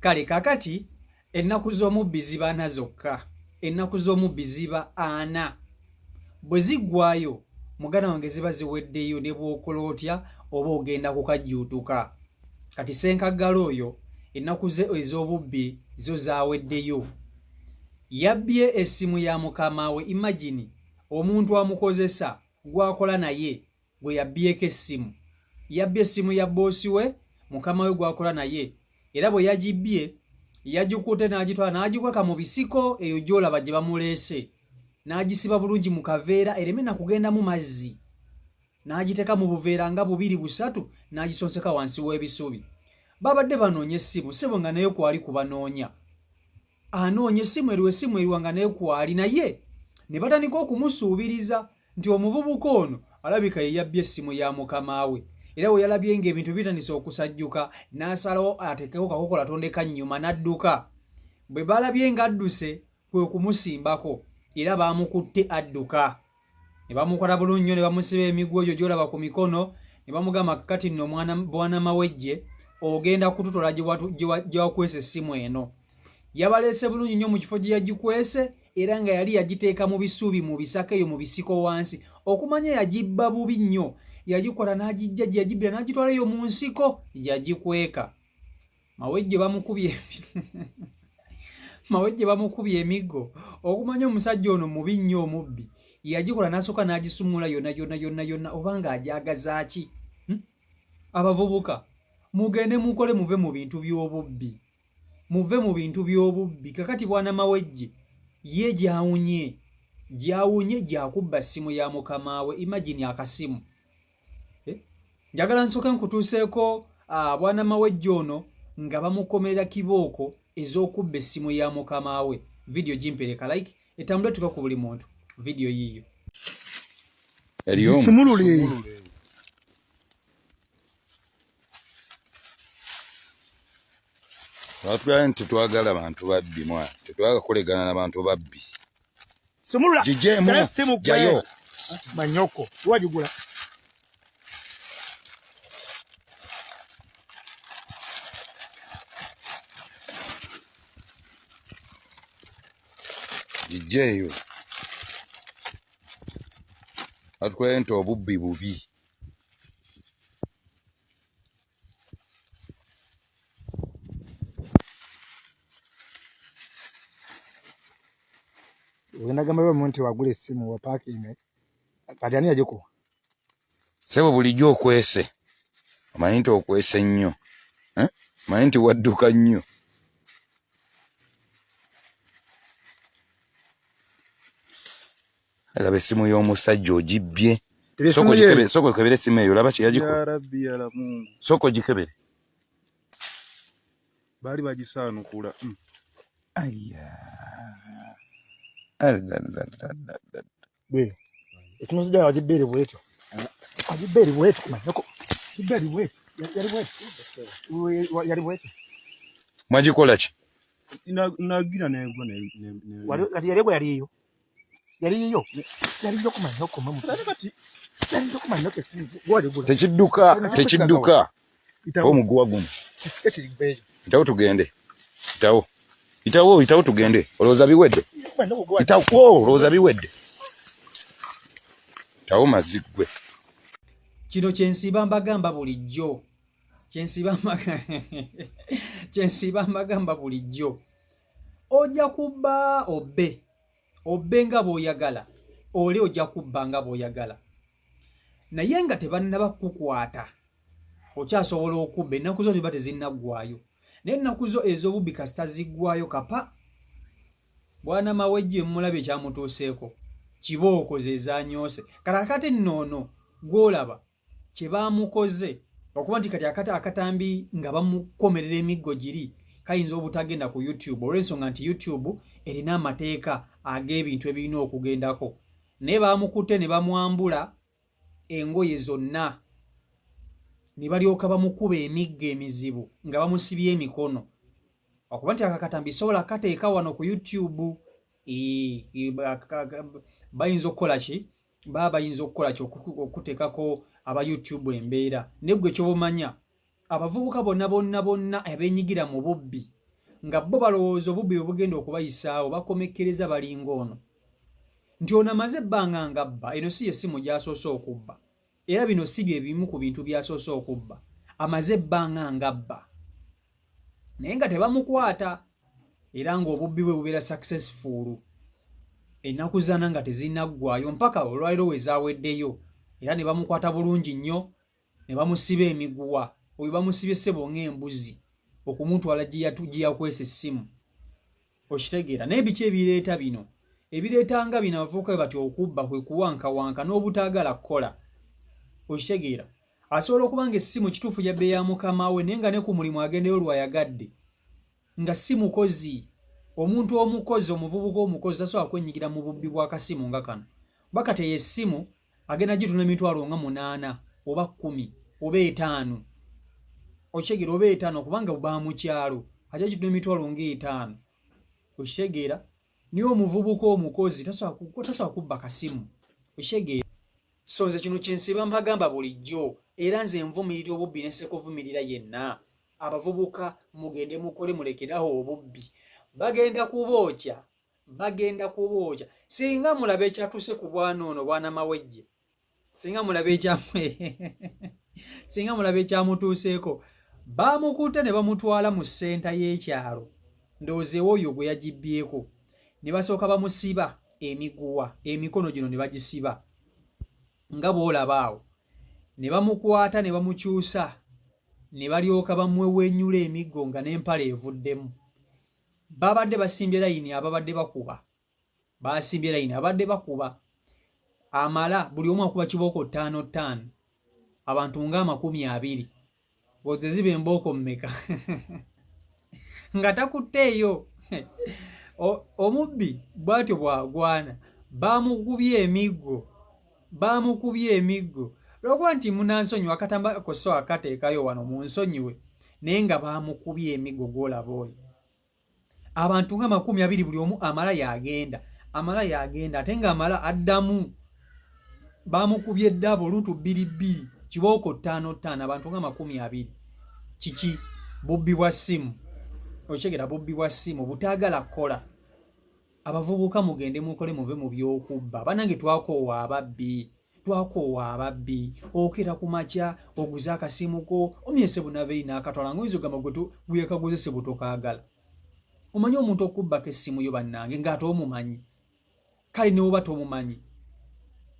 Kale kakati ennaku z'omubbi ziba ana zokka. Ennaku z'omubbi ziba ana. Bwe ziggwayo muganda wange ziba ziweddeyo ne bw'okola otya oba ogenda kukajjuutuka. Kati Ssenkaggala oyo ennaku ze ez'obubbi zo zaaweddeyo. Yabbye essimu ya mukama we. Imagine omuntu amukozesa gw'akola naye gwe yabbyeko essimu. Yabbye essimu ya boosi we mukama we gw'akola naye. Era bwe yagibbye yagikutte n'agitwala n'agikweka mu bisiko eyo gy'olaba gye bamuleese. N'agisiba bulungi mu kaveera ereme na kugendamu mazzi. N'agiteeka mu buveera nga 2-3 n'agisonseka wansi w'ebisubi. Babadde banoonya essimu ssebo nga naye kwali kubanoonya. Anoonya essimu eriwa nga naye kwali naye ne batandika okumusuubiriza nti omuvubuka ono alabika ye yabbye essimu ya mukama we. Era we yalabye ng'ebintu bitandise okusajjuka n'asalawo ateekeko kakokola tondeka nnyuma n'adduka. Bwe balabye ng'adduse kwe kumusimbako era baamukutte adduka. Ne bamukola bulungi nnyo ne bamusiba emigwo egyo gy'olaba ku mikono ne bamugamba kati nno bwana Mawejje ogenda kututola gye wakwesa essimu eno. Yabaleese bulungi nnyo mu kifo gye yagikwese era nga yali yagiteeka mu bisubi mu bisaka eyo mu bisiko wansi okumanya yagibba bubi nnyo. Yagikola n'agijja gye yagibbira n'agitwala eyo mu nsiko yagikweka. Mawejje bamukubye emiggo okumanya omusajja ono mubi nnyo omubbi. Yagikola n'asooka n'agisumula yonna obanga ajagaza ki? Abavubuka mugende mukole muve mu bintu by'obubbi. Muve mu bintu by'obubbi. Kakati bwana Mawejje ye gyawunye gyakubba ssimu ya mukama we. Imagine akasimu. Njagala nsooke nkutuuseeko bwana Mawejje ono nga bamukomerera kibooko ez'okubba essimu ya mukama we. Video gimpereka like etambule tuka ku buli muntu. Video yiyo. Zifumulule. Batugamba nti twagala abantu babbi mwana. Tetwagala kulegana n'abantu babbi. Sumulula. Jijemu. Jayo. Manyoko. Wajigula. Jijeyo. Batugamba nti obubbi bubi. Wenagamba bwe nti wagula essimu wa parking kati ani yagikuwa? Sebo bulijjo okwese. Omanyi nti okwese nnyo. Omanyi nti wadduka nnyo. Alaba essimu y'omusajja ogibbye. Soko kebere essimu eyo olaba kye yagikuwa. Ya Rabbi ya la Mungu. Soko gikebere. Bali bagisaanukula. Aya. Bwe. Essimu sijja wagibbere bwetyo. Wagibbere bwetyo manyoko. Gibbere bwetyo. Yali bwetyo. Mwagikola ki? Nagira negwa Wali yali bwe yaliyo. Yaliyo kumanyoko mamu. Yaliyo kumanyoko essimu. Tekidduka. Omuguwa gumu. Kisike kiri beeyo. Itawo tugende. Itawo tugende. Olowooza biwedde. Itawo olowooza biwedde. Itawo mazigwe. Kino kyensiba mbagamba bulijjo. Kyensiba mbagamba bulijjo. Ojja kubba obbe nga bw'oyagala. Oli ojja kubba nga bw'oyagala. Naye nga tebannaba kukwata. Okyasobola okubba ennaku zo tiba tezinnaggwaayo. Naye ennaku zo ez'obubbi kasita ziggwaayo kapa. Bwana Mawejje mulabye kyamutuuseeko. Kibooko ze zaanyoose. Karakati nnoono gw'olaba kye baamukoze okuba nti kati akatambi nga bamukomerera emiggo giri kayinza obutagenda ku YouTube olw'ensonga nti YouTube erina amateeka ag'ebintu ebirina okugendako. Naye baamukutte ne bamwambula engoye zonna ne balyoka bamukuba emiggo emizibu nga bamusibye emikono okuba nti akakatambi sobola kateeka wano ku YouTube. Bayinza okukola ki? Bayinza okukola ki okuteekako aba YouTube embeera. Ne ggwe ky'omanya abavubuka bonna abeenyigira mu bubbi nga bo balowooza obubbi bwe bugenda okubayisaawo bakomekkereza balinga ono nti ono amaze ebbanga ng'abba eno si yessimu gy'asoose okubba era bino si bye bimu ku bintu by'asoose okubba amaze ebbanga ng'abba naye nga tebamukwata era ng'obubbi bwe bubeera successful ennaku zana nga tezinnaggwaayo mpaka olwaliro we zaaweddeyo era ne bamukwata bulungi nnyo ne bamusiba emiguwa oyo bamusibye ssebo ng'embuzi okumutwala gye yakwesa essimu okitegeera naye biki ebireeta bino ebireetanga bino abavubuka bwe bati okubba kwe kuwankawanka n'obutaagala kukola okitegeera asobola okuba nga essimu kituufu yabbe ya mukama we naye nga ne ku mulimu agendeyo lwayagadde nga si mukozi omuntu omukozi omuvubuka omukozi tasobola kwenyigira mu bubbi bw'akasimu nga kano bakati eyo essimu agenda gituna emitwalo nga 8 oba 10 oba 5 okitegeera oba 5 kubanga ba mu kyalo ajja gituna emitwalo nga 5 okitegeera niyo omuvubuka omukozi tasobola kubba kasimu okitegeera so nze kino kyensiba mpagamba bulijjo era nze nvumirira obubbi ne sekuvumirira yenna abavubuka mugende mukole mulekeraho obubbi bagenda kubookya singa mulabe ekyatuse ku bwana ono bwana mawejje singa mulabe ekyamutuuseeko bamukutte ne bamutwala mu ssenta y'ekyalo ndowoozeewo oyo gwe yagibbyeko ne basooka bamusiba emiguwa emikono gino ne bagisiba nga bw'olaba awo ne bamukwata ne bamukyusa ne balyoka bamwewenyula emiggo nga n'empala evuddemu babadde basimbye layini ababadde bakuba amala buli omu akuba kibooko 5 abantu nga 20 boze ziba embooko mmeka nga takutteeyo omubbi bw'atyo bw'agwana bamukubye emiggo lwokuba nti munansonyiwe akatamba koso akateekayo wano mu nsonyiwe naye nga bamukubye emiggo gw'olaba oyo abantu nga 20 buli omu amala yagenda ate nga amala addamu bamukubye eddabo lutu 2 kibooko 5 abantu nga 20 kiki bubbi bwa ssimu okitegeera bubbi bwa ssimu butaagala kukola abavubuka mugende mukole muve mu by'okubba banange twakoowa ababbi okera ku makya oguza akasimuko omyese bunaveyi n'akatwala ngoyinza ogamba gwe yakagozese butokaagala omanyi omuntu okubbako essimu yo bannange ng'ate omumanyi kale neoba tomumanyi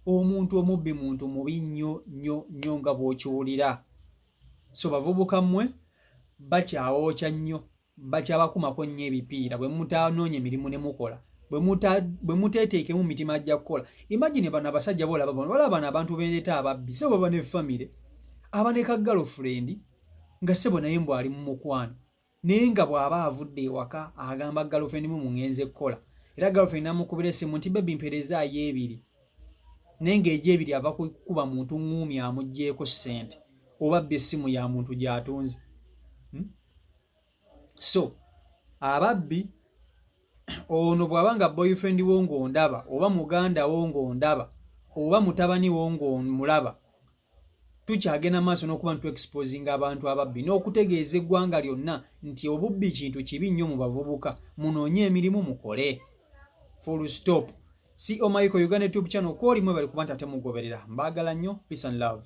omuntu omubbi muntu mubi nnyo nga bw'okiwulira so bavubuka mmwe bakyawookya nnyo bakyabakumako nnyo ebipiira bwe mutanoonya emirimu ne mukola bwe muteeteekemu mitima ajja kukola imagine bano abasajja boolaba bano abantu beereeta ababbi se baba ne famire aba ne ka girlfriend nga sebo naye mbw ali mu mukwano naye nga bw'aba avudde ewaka agamba girlfriend mu ngenze kukola era girlfriend namukubira essimu nti bebi mperezaayo 2 naye ng'egyo 2 ava kukuba muntu ng'umi amuggyeko ssente oba bba essimu ya muntu gy'atunze so ababbi ono bw'aba nga boyfriend wo ng'ondaba oba muganda wo ng'ondaba oba mutabani wo ng'omulaba tukyagenda maaso n'okuba ntweexposinga abantu ababbi n'okutegeeza eggwanga lyonna nti obubbi kintu kibi nnyo mu bavubuka munoonye emirimu mukole full stop. CEO Michael Uganda YouTube channel kw'olimu bali kuba nti ate mugoberera. Mbaagala nnyo. Peace and love.